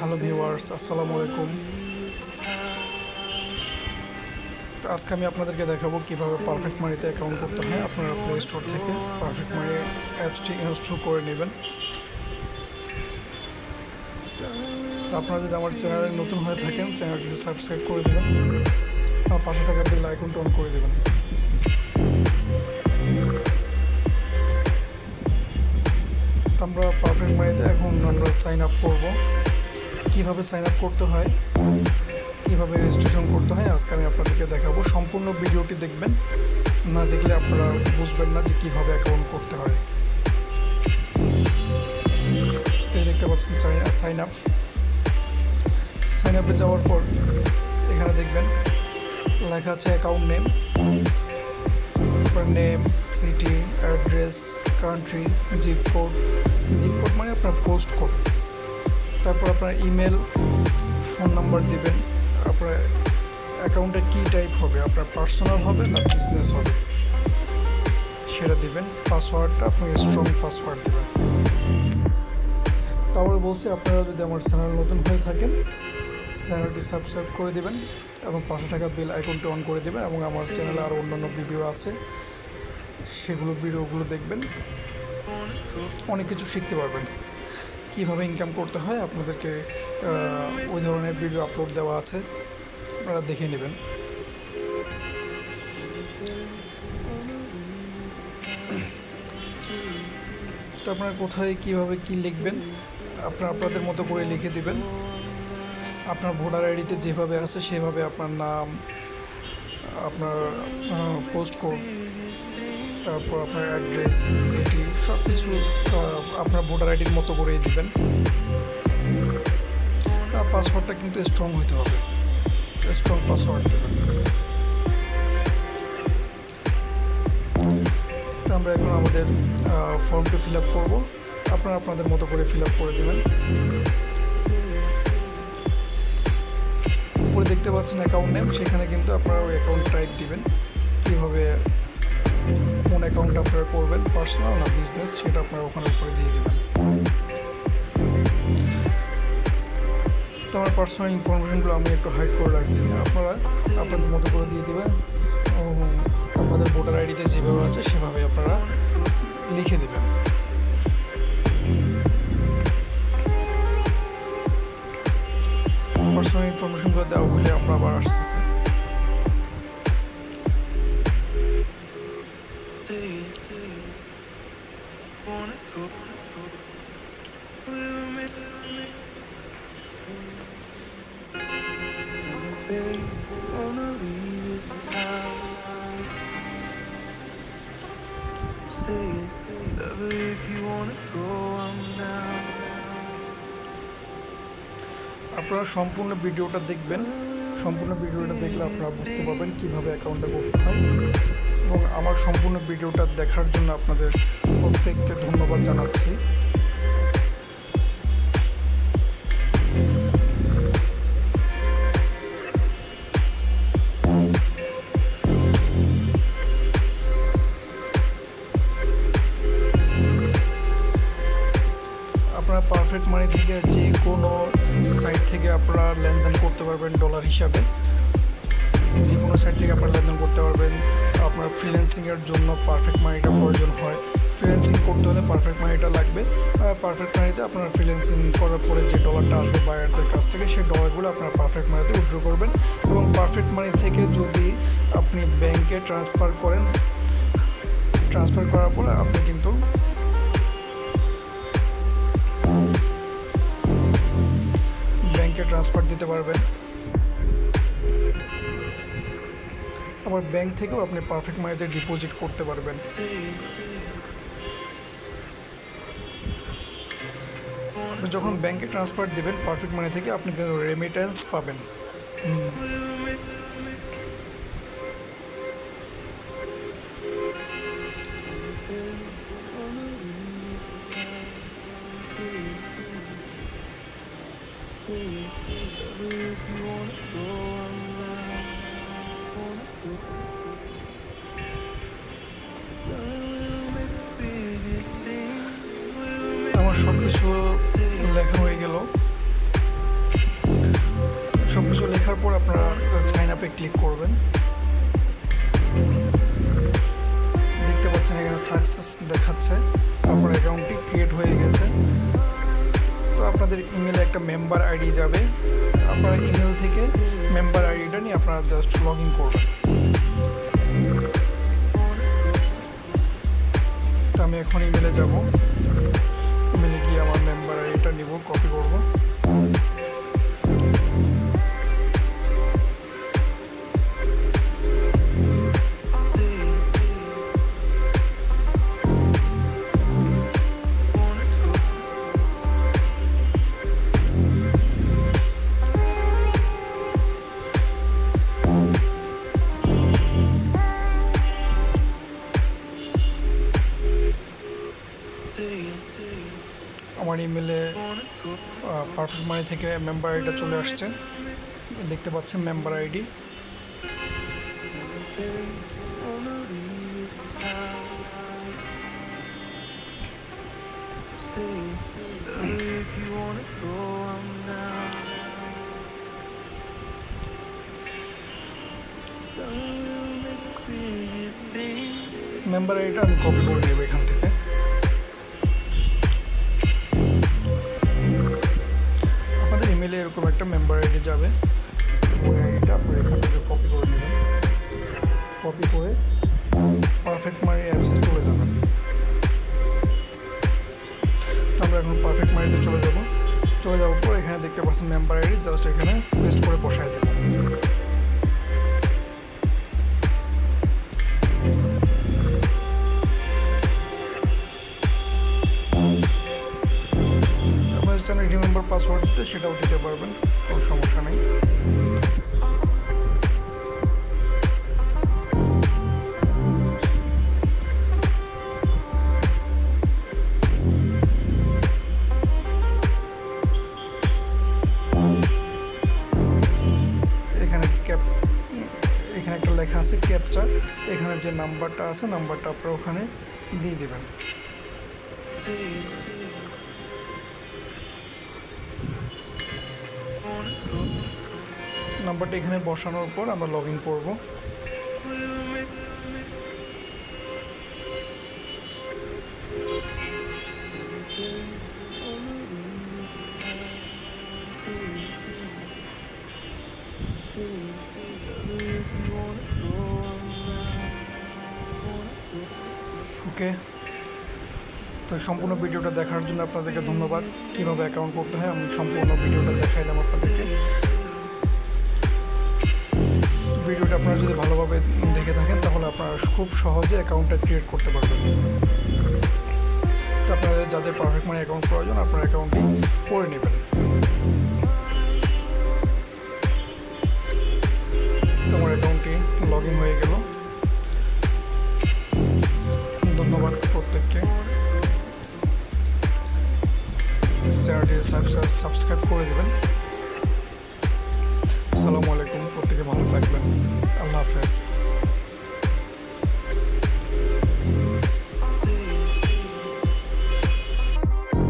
Hello viewers, আসসালামু আলাইকুম। তো আজকে আমি আপনাদেরকে দেখাবো কিভাবে পারফেক্ট মানিতে অ্যাকাউন্ট করতে হয়। আপনারা প্লে স্টোর থেকে পারফেক্ট মানি অ্যাপসটি ইনস্টল করে নেবেন। তো আপনারা যদি আমার চ্যানেলে নতুন হয়ে থাকেন, চ্যানেলটি সাবস্ক্রাইব করে দেবেন আর পাশে থাকা বেল আইকনটা অন করে দেবেন। তো আমরা পারফেক্ট মানিতে এখন আমরা সাইন আপ করবো। কীভাবে সাইন আপ করতে হয়, কীভাবে রেজিস্ট্রেশন করতে হয় আজকে আমি আপনাদেরকে দেখাবো। সম্পূর্ণ ভিডিওটি দেখবেন, না দেখলে আপনারা বুঝবেন না যে কীভাবে অ্যাকাউন্ট করতে হয়। তো দেখতে পাচ্ছেন সাইন আপ। সাইন আপে যাওয়ার পর এখানে দেখবেন লেখা আছে account name, name, city, address, country, zip code মানে আপনার পোস্ট কোড। তারপর আপনার ইমেল, ফোন নাম্বার দিবেন। আপনার অ্যাকাউন্টে কী টাইপ হবে, আপনার পার্সোনাল হবে না বিজনেস হবে সেটা দিবেন। পাসওয়ার্ডটা আপনি স্ট্রং পাসওয়ার্ড দেবেন। তারপরে বলছি আপনারা যদি আমার চ্যানেল নতুন হয়ে থাকেন, চ্যানেলটি সাবস্ক্রাইব করে দেবেন এবং পাশে থাকা বেল আইকনটি অন করে দেবেন। এবং আমার চ্যানেলে আরও অন্যান্য ভিডিও আছে, ভিডিওগুলো দেখবেন, অনেক কিছু শিখতে পারবেন। কীভাবে ইনকাম করতে হয় আপনাদেরকে ওই ধরনের ভিডিও আপলোড দেওয়া আছে, আপনারা দেখে নেবেন। তো আপনারা কোথায় কীভাবে কী লিখবেন আপনাদের মতো করে লিখে দেবেন। আপনার ভোটার আইডিতে যেভাবে আছে সেভাবে আপনার নাম, আপনার পোস্ট কোড, তারপর আপনার অ্যাড্রেস, সিটি সব কিছু আপনার ভোটার আইডির মতো করেই দিবেন। পাসওয়ার্ডটা কিন্তু স্ট্রং হতে হবে, স্ট্রং পাসওয়ার্ড দেবেন। তো আমরা এখন আমাদের ফর্মটি ফিল আপ করবো। আপনারা আপনাদের মতো করে ফিল আপ করে দেবেন। উপরে দেখতে পাচ্ছেন অ্যাকাউন্ট নেম, সেখানে কিন্তু আপনারা ওই অ্যাকাউন্ট টাইপ দিবেন। কীভাবে কোন অ্যাকাউন্ট আপনারা করবেন, পার্সোনাল না বিজনেস, সেটা আপনারা ওখানে উপরে দিয়ে দেবেন। তো আমার পার্সোনাল ইনফরমেশনগুলো আমি একটু হাইড করে রাখছি, আপনারা আপনাদের মতো করে দিয়ে দেবেন। আপনাদের ভোটার আইডিতে যেভাবে আছে সেভাবে আপনারা লিখে দেবেন। পার্সোনাল ইনফরমেশনগুলো দেওয়া হলে আমরা আবার আসতেছি। আপনারা সম্পূর্ণ ভিডিওটা দেখবেন। সম্পূর্ণ ভিডিওটা দেখলে আপনারা বুঝতে পারবেন কীভাবে অ্যাকাউন্টটা করতে হয়। এবং আমার সম্পূর্ণ ভিডিওটা দেখার জন্য আপনাদের প্রত্যেককে ধন্যবাদ জানাচ্ছি। আপনারা পারফেক্ট মানি থেকে যে কোনো সাইট থেকে আপনারা লেনদেন করতে পারবেন ডলার হিসাবে। যে কোনো সাইট থেকে আপনারা লেনদেন করতে পারবেন। আপনার ফ্রিল্যান্সিংয়ের জন্য পারফেক্ট মানিটা প্রয়োজন হয়। ফ্রিল্যান্সিং করতে হলে পারফেক্ট মানিটা লাগবে। পারফেক্ট মানিতে আপনারা ফ্রিল্যান্সিং করার পরে যে ডলারটা আসবে বায়ারদের কাছ থেকে, সেই ডলারগুলো আপনারা পারফেক্ট মানিতে উইথড্র করবেন। এবং পারফেক্ট মানি থেকে যদি আপনি ব্যাংকে ট্রান্সফার করেন, ট্রান্সফার করার পরে আপনি কিন্তু ব্যাংকে ট্রান্সফার দিতে পারবেন। আবার ব্যাংক থেকেও আপনি পারফেক্ট মানিতে ডিপোজিট করতে পারবেন। যখন ব্যাংকে ট্রান্সফার দেবেন পারফেক্ট মানি থেকে, আপনি কিন্তু রেমিটেন্স পাবেন। আমার সব কিছু লেখা হয়ে গেল। সাইন আপে ক্লিক করবেন। দেখতে পাচ্ছেন এখানে সাকসেস দেখাচ্ছে, আপনার অ্যাকাউন্টটি ক্রিয়েট হয়ে গেছে। তো আপনাদের ইমেলে একটা মেম্বার আইডি যাবে, আপনারা ইমেল থেকে মেম্বার আইডিটা নিয়ে আপনারা জাস্ট লগ ইন করবেন। তো আমি এখন ইমেলে যাব, ইমেলে গিয়ে আমার মেম্বার আইডিটা নিব, কপি করব। আমার ইমেলে পারফেক্ট মানি থেকে মেম্বার আইডিটা চলে আসছে, দেখতে পাচ্ছেন মেম্বার আইডি। মেম্বার আইডিটা আমি কপি করে নেব এখান থেকে। আপনাদের ইমেলে এরকম একটা মেম্বার আইডি যাবে, ওই আইডিটা আপনারা এখান থেকে কপি করে নেবেন। কপি করে পারফেক্ট মানি অ্যাপসে চলে যাবেন। তো আমরা এখন পারফেক্ট মানিতে চলে যাওয়ার পর এখানে দেখতে পাচ্ছেন মেম্বার আইডি, জাস্ট এখানে পেস্ট করে বসায় দেবেন। চ্যানেল রিমেম্বার পাসওয়ার্ড দিতে সেটাও দিতে পারবেন, কোনো সমস্যা নেই। এখানে একটা লেখা আছে ক্যাপচা, এখানে যে নাম্বারটা আছে নাম্বারটা আপনারা ওখানে দিয়ে দেবেন। নাম্বারটা এখানে বসানোর পর আমরা লগ ইন করবো। ওকে, তো সম্পূর্ণ ভিডিওটা দেখার জন্য আপনাদেরকে ধন্যবাদ। কীভাবে অ্যাকাউন্ট করতে হয় আমি সম্পূর্ণ ভিডিওটা দেখাইলাম আপনাদেরকে। ভিডিওটা আপনারা যদি ভালোভাবে দেখে থাকেন তাহলে আপনারা খুব সহজে অ্যাকাউন্টটা ক্রিয়েট করতে পারবেন। তো আপনাদের যাদের পারফেক্ট মানি অ্যাকাউন্ট প্রয়োজন আপনার অ্যাকাউন্টটি করে নেবেন। তো আমার অ্যাকাউন্টটি লগ ইন হয়ে গেল। ধন্যবাদ প্রত্যেককে। চ্যানেলটি সাবস্ক্রাইব করে দেবেন। আসসালামু আলাইকুম, প্রত্যেকে ভালো থাকবেন। আল্লাহ হাফেজ।